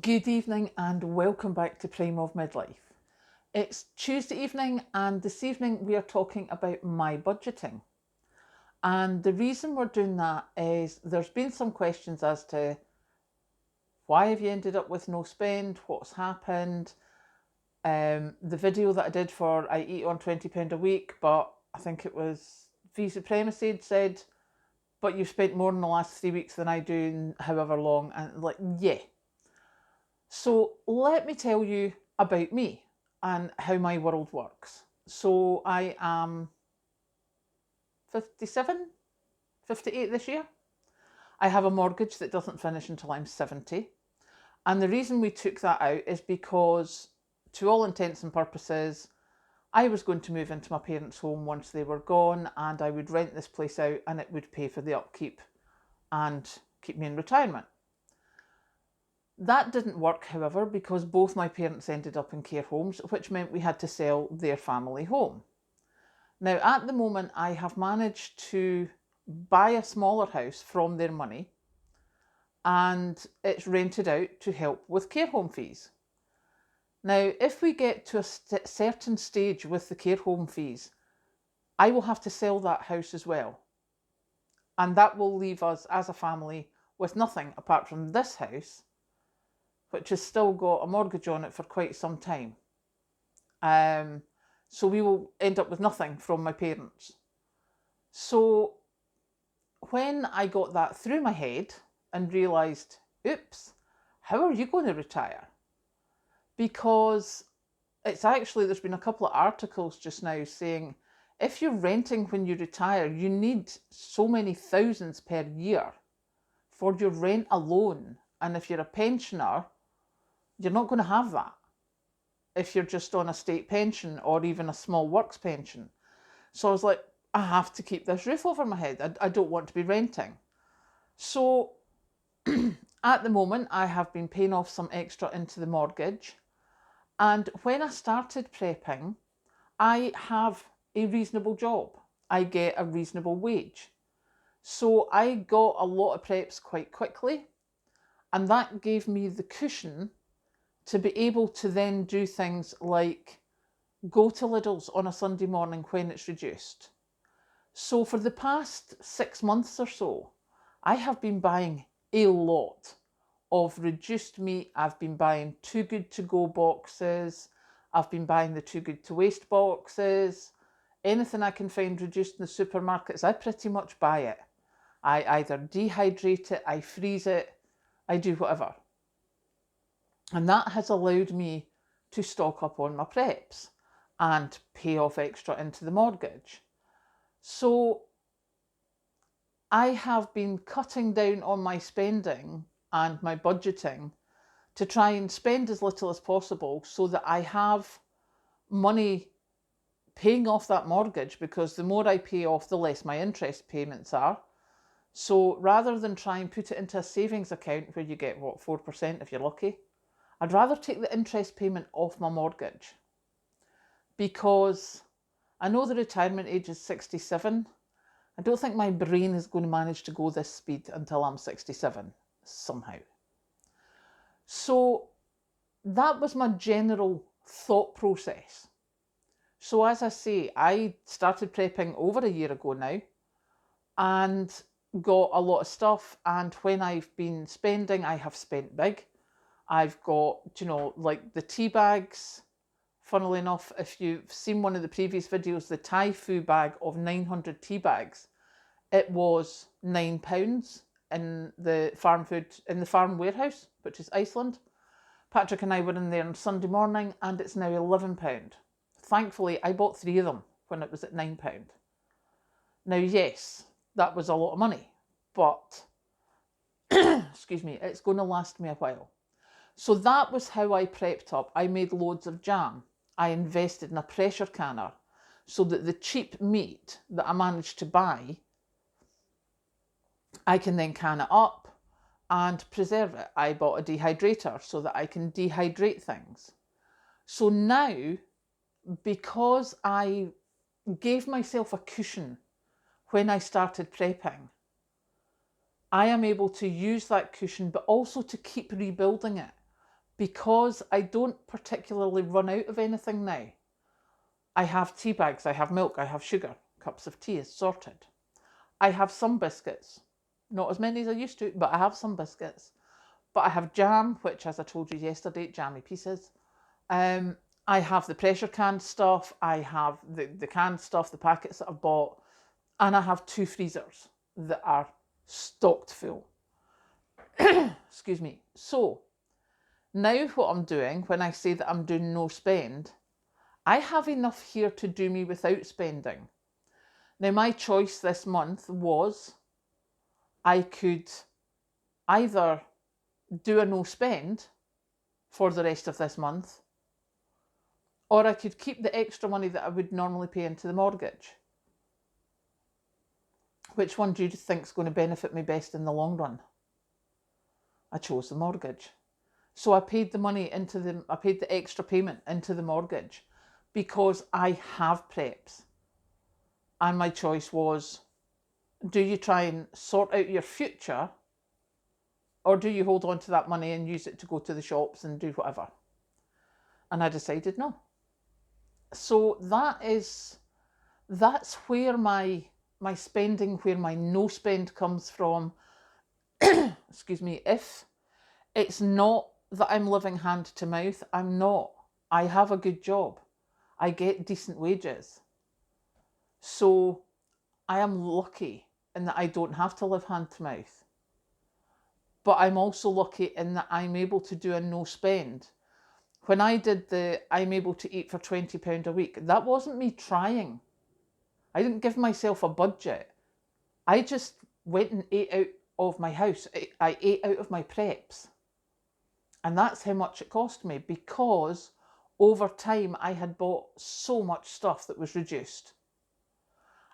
Good evening and welcome back to Prime of Midlife. It's Tuesday evening and this evening we are talking about my budgeting. And the reason we're doing that is there's been some questions as to why have you ended up with no spend, what's happened. The video that I did for I eat on £20 a week, but I think it was V Supremacy said, but you've spent more in the last 3 weeks than I do in however long. And yeah. So let me tell you about me and how my world works. So I am 57, 58 this year. I have a mortgage that doesn't finish until I'm 70. And the reason we took that out is because, to all intents and purposes, I was going to move into my parents' home once they were gone, and I would rent this place out and it would pay for the upkeep and keep me in retirement. That didn't work, however, because both my parents ended up in care homes, which meant we had to sell their family home. Now, at the moment, I have managed to buy a smaller house from their money, and it's rented out to help with care home fees. Now, if we get to a certain stage with the care home fees, I will have to sell that house as well. And that will leave us as a family with nothing apart from this house, which has still got a mortgage on it for quite some time. So we will end up with nothing from my parents. So when I got that through my head and realised, oops, how are you going to retire? Because there's been a couple of articles just now saying if you're renting when you retire, you need so many thousands per year for your rent alone. And if you're a pensioner, you're not going to have that if you're just on a state pension or even a small works pension. So I was like, I have to keep this roof over my head. I don't want to be renting. So at the moment, I have been paying off some extra into the mortgage. And when I started prepping, I have a reasonable job. I get a reasonable wage. So I got a lot of preps quite quickly. And that gave me the cushion to be able to then do things like go to Lidl's on a Sunday morning when it's reduced. So for the past 6 months or so, I have been buying a lot of reduced meat. I've been buying Too Good To Go boxes. I've been buying the Too Good To Waste boxes. Anything I can find reduced in the supermarkets, I pretty much buy it. I either dehydrate it, I freeze it, I do whatever. And that has allowed me to stock up on my preps and pay off extra into the mortgage. So I have been cutting down on my spending and my budgeting to try and spend as little as possible so that I have money paying off that mortgage, because the more I pay off, the less my interest payments are. So rather than try and put it into a savings account where you get, 4% if you're lucky, I'd rather take the interest payment off my mortgage, because I know the retirement age is 67. I don't think my brain is going to manage to go this speed until I'm 67 somehow. So that was my general thought process. So as I say, I started prepping over a year ago now and got a lot of stuff. And when I've been spending, I have spent big. I've got, like the tea bags. Funnily enough, if you've seen one of the previous videos, the Thai food bag of 900 tea bags, it was £9 in the farm warehouse, which is Iceland. Patrick and I were in there on Sunday morning and it's now £11. Thankfully, I bought 3 of them when it was at £9. Now, yes, that was a lot of money, but excuse me, it's going to last me a while. So that was how I prepped up. I made loads of jam. I invested in a pressure canner so that the cheap meat that I managed to buy, I can then can it up and preserve it. I bought a dehydrator so that I can dehydrate things. So now, because I gave myself a cushion when I started prepping, I am able to use that cushion, but also to keep rebuilding it. because I don't particularly run out of anything now. I have tea bags, I have milk, I have sugar, cups of tea is sorted. I have some biscuits, not as many as I used to, but I have some biscuits. But I have jam, which, as I told you yesterday, jammy pieces. I have the pressure canned stuff, I have the canned stuff, the packets that I've bought, and I have 2 freezers that are stocked full. Excuse me. So now what I'm doing when I say that I'm doing no spend, I have enough here to do me without spending. Now my choice this month was I could either do a no spend for the rest of this month, or I could keep the extra money that I would normally pay into the mortgage. Which one do you think is going to benefit me best in the long run? I chose the mortgage. So I paid the extra payment into the mortgage because I have preps. And my choice was, do you try and sort out your future, or do you hold on to that money and use it to go to the shops and do whatever? And I decided no. So that's where my spending, where my no spend comes from. Excuse me. If it's not that I'm living hand to mouth, I'm not. I have a good job. I get decent wages. So I am lucky in that I don't have to live hand to mouth. But I'm also lucky in that I'm able to do a no spend. When I did I'm able to eat for £20 a week, that wasn't me trying. I didn't give myself a budget. I just went and ate out of my house. I ate out of my preps. And that's how much it cost me, because over time I had bought so much stuff that was reduced.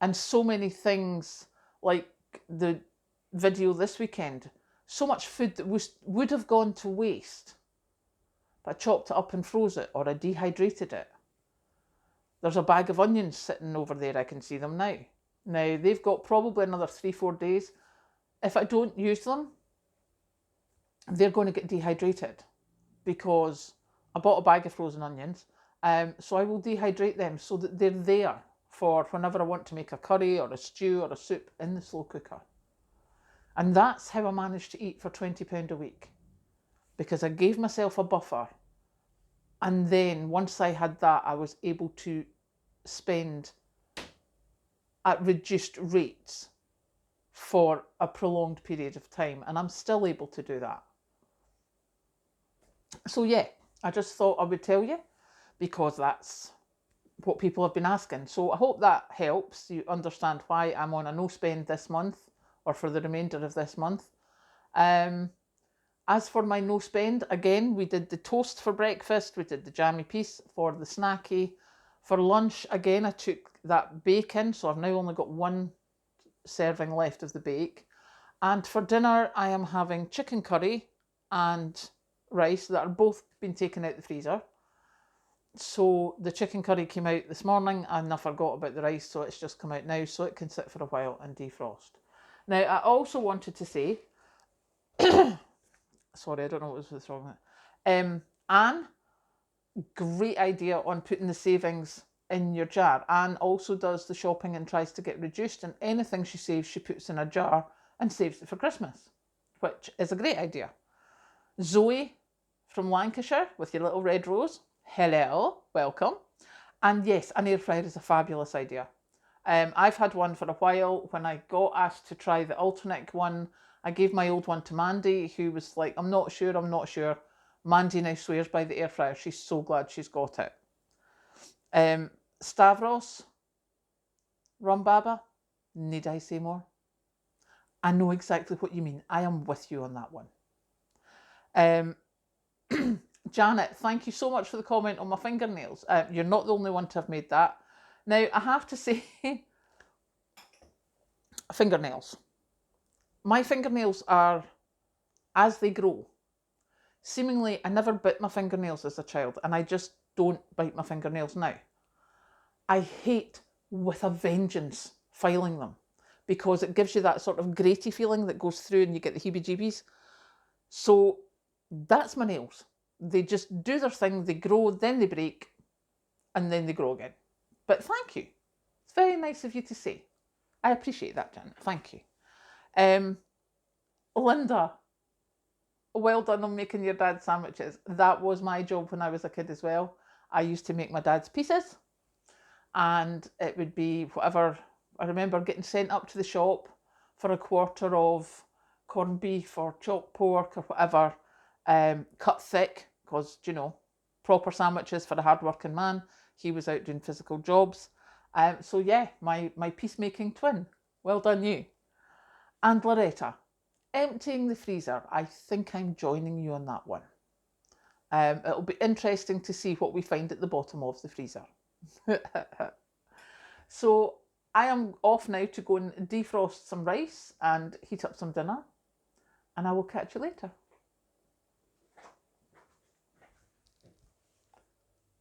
And so many things, like the video this weekend, so much food that would have gone to waste, but I chopped it up and froze it, or I dehydrated it. There's a bag of onions sitting over there, I can see them now. Now, they've got probably another 3-4 days. If I don't use them, they're going to get dehydrated, because I bought a bag of frozen onions. So I will dehydrate them so that they're there for whenever I want to make a curry or a stew or a soup in the slow cooker. And that's how I managed to eat for £20 a week, because I gave myself a buffer. And then once I had that, I was able to spend at reduced rates for a prolonged period of time. And I'm still able to do that. So yeah, I just thought I would tell you, because that's what people have been asking. So I hope that helps you understand why I'm on a no spend this month, or for the remainder of this month. As for my no spend, again, we did the toast for breakfast, we did the jammy piece for the snacky. For lunch, again, I took that bacon, so I've now only got 1 serving left of the bake. And for dinner, I am having chicken curry and rice that are both been taken out the freezer. So the chicken curry came out this morning and I forgot about the rice, so it's just come out now, so it can sit for a while and defrost. Now, I also wanted to say, sorry, I don't know what's wrong with it. Anne, great idea on putting the savings in your jar. Anne also does the shopping and tries to get reduced, and anything she saves, she puts in a jar and saves it for Christmas, which is a great idea. Zoe from Lancashire with your little red rose, hello, welcome. And yes, an air fryer is a fabulous idea. I've had one for a while. When I got asked to try the Ultranic one, I gave my old one to Mandy, who was like, I'm not sure. Mandy now swears by the air fryer. She's so glad she's got it. Stavros, Rumbaba, need I say more? I know exactly what you mean. I am with you on that one. Janet, thank you so much for the comment on my fingernails. You're not the only one to have made that. Now, I have to say, fingernails. My fingernails are as they grow. Seemingly, I never bit my fingernails as a child, and I just don't bite my fingernails now. I hate with a vengeance filing them, because it gives you that sort of graty feeling that goes through and you get the heebie-jeebies. So that's my nails. They just do their thing, they grow, then they break, and then they grow again. But thank you. It's very nice of you to say. I appreciate that, Jan. Thank you. Linda, well done on making your dad's sandwiches. That was my job when I was a kid as well. I used to make my dad's pieces, and it would be whatever. I remember getting sent up to the shop for a quarter of corned beef or chopped pork or whatever, cut thick, because, you know, proper sandwiches for a hard-working man. He was out doing physical jobs. So yeah, my peacemaking twin. Well done you. And Loretta, emptying the freezer. I think I'm joining you on that one. It'll be interesting to see what we find at the bottom of the freezer. So I am off now to go and defrost some rice and heat up some dinner. And I will catch you later.